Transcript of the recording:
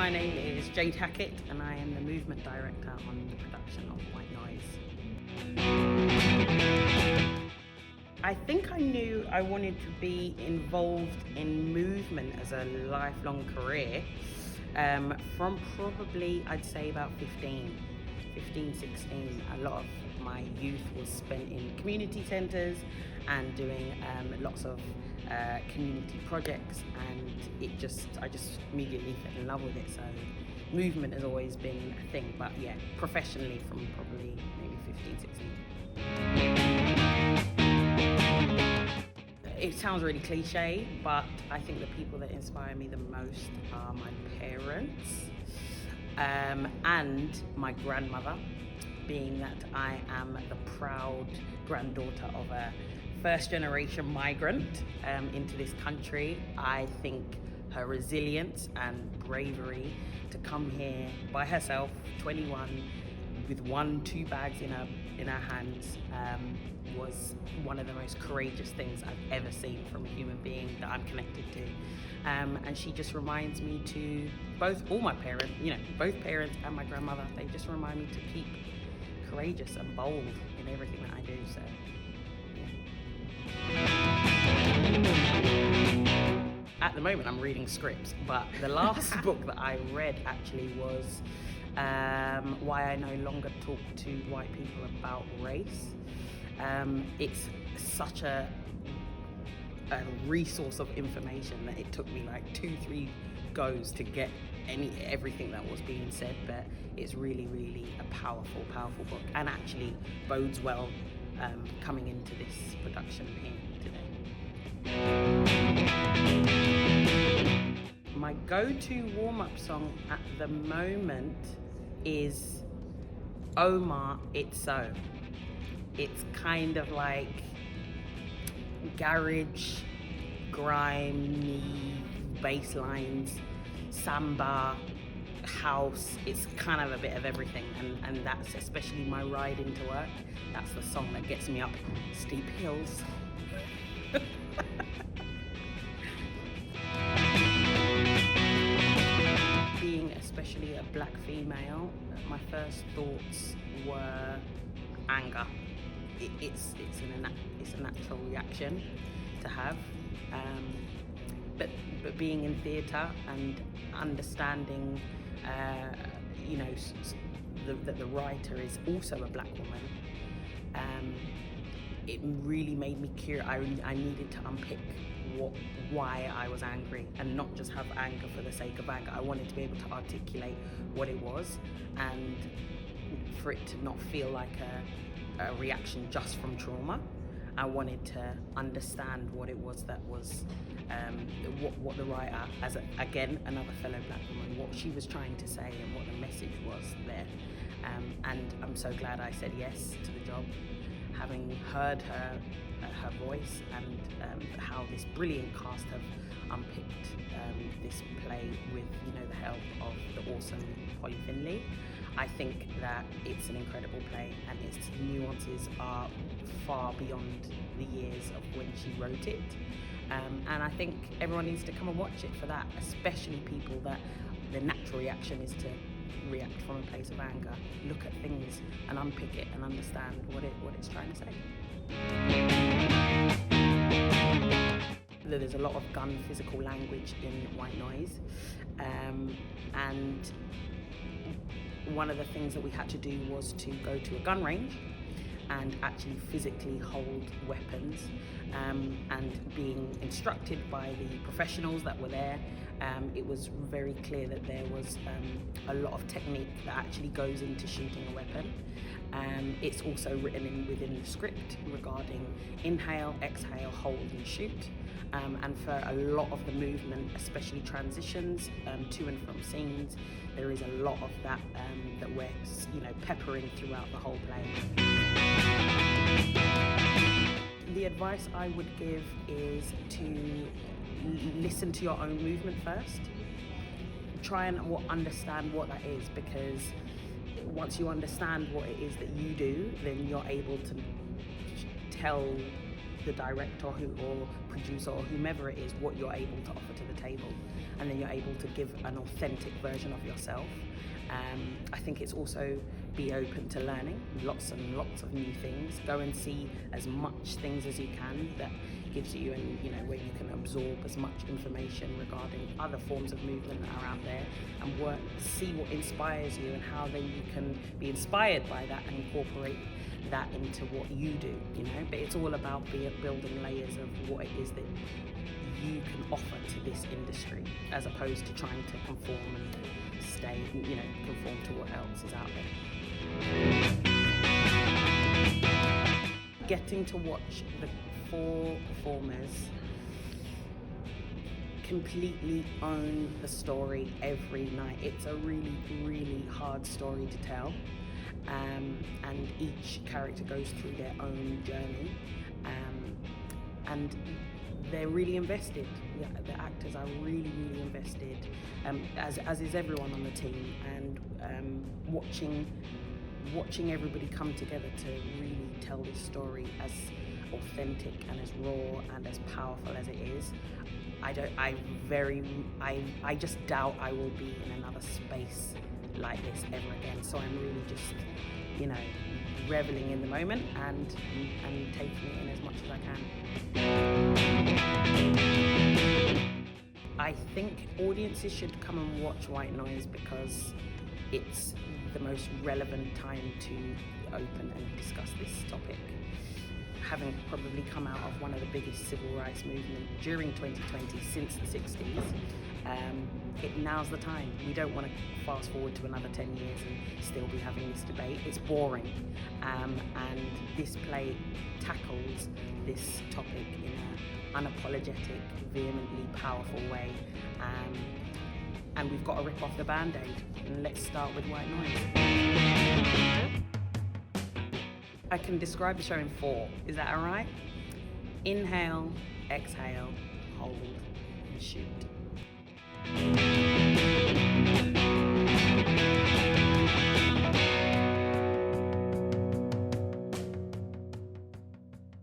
My name is Jade Hackett and I am the movement director on the production of White Noise. I think I knew I wanted to be involved in movement as a lifelong career from probably, I'd say about 15, 16. A lot of my youth was spent in community centres and doing lots of community projects, and I just immediately fell in love with it. So movement has always been a thing, but yeah, professionally from probably maybe 15, 16. It sounds really cliche, but I think the people that inspire me the most are my parents and my grandmother, being that I am the proud granddaughter of a first-generation migrant into this country. I think her resilience and bravery to come here by herself, 21, with 2 bags in her hands, was one of the most courageous things I've ever seen from a human being that I'm connected to. And she just reminds me to both my parents, both parents and my grandmother, they just remind me to keep courageous and bold in everything that I do. So at the moment I'm reading scripts, but the last book that I read actually was Why I No Longer Talk to White People About Race. It's such a resource of information that it took me like 2-3 goes to get everything that was being said, but it's really, really a powerful book, and actually bodes well coming into this production here today. My go-to warm-up song at the moment is Omar, It's So. It's kind of like garage, grime, bass lines, samba, house. It's kind of a bit of everything, and that's especially my ride into work. That's the song that gets me up steep hills. Being especially a black female, my first thoughts were anger. It's a natural reaction to have, but being in theatre and understanding, that the writer is also a black woman, it really made me curious. I needed to unpick why I was angry, and not just have anger for the sake of anger. I wanted to be able to articulate what it was, and for it to not feel like a reaction just from trauma. I wanted to understand what it was that was, what the writer, as another fellow black woman, what she was trying to say and what the message was there. And I'm so glad I said yes to the job, having heard her voice and how this brilliant cast have unpicked this play with the help of the awesome Polly Finlay. I think that it's an incredible play, and its nuances are far beyond the years of when she wrote it. And I think everyone needs to come and watch it for that, especially people that the natural reaction is to react from a place of anger. Look at things and unpick it and understand what it's trying to say. There's a lot of gun physical language in White Noise, and one of the things that we had to do was to go to a gun range and actually physically hold weapons, and being instructed by the professionals that were there, it was very clear that there was a lot of technique that actually goes into shooting a weapon. It's also written within the script regarding inhale, exhale, hold and shoot. And for a lot of the movement, especially transitions to and from scenes, there is a lot of that that we're peppering throughout the whole play. The advice I would give is to listen to your own movement first. Try and understand what that is, because once you understand what it is that you do, then you're able to tell the director or producer or whomever it is what you're able to offer to the table, and then you're able to give an authentic version of yourself. I think it's also be open to learning lots and lots of new things. Go and see as much things as you can that gives you, and where you can absorb as much information regarding other forms of movement that are out there, and see what inspires you and how then you can be inspired by that and incorporate that into what you do. But it's all about building layers of what it is that you can offer to this industry, as opposed to trying to conform and conform to what else is out there. Getting to watch the 4 performers completely own the story every night. It's a really, really hard story to tell, and each character goes through their own journey, and they're really invested. The actors are really, really invested, as is everyone on the team, and watching everybody come together to really tell this story as authentic and as raw and as powerful as it is. I just doubt I will be in another space like this ever again. So I'm really just, reveling in the moment and taking it in as much as I can. I think audiences should come and watch White Noise because it's the most relevant time to open and discuss this topic. Having probably come out of one of the biggest civil rights movements during 2020 since the 60s, now's the time. We don't want to fast forward to another 10 years and still be having this debate. It's boring. And this play tackles this topic in an unapologetic, vehemently powerful way. And we've got to rip off the Band-Aid. And let's start with White Noise. I can describe the show in 4. Is that all right? Inhale, exhale, hold, and shoot.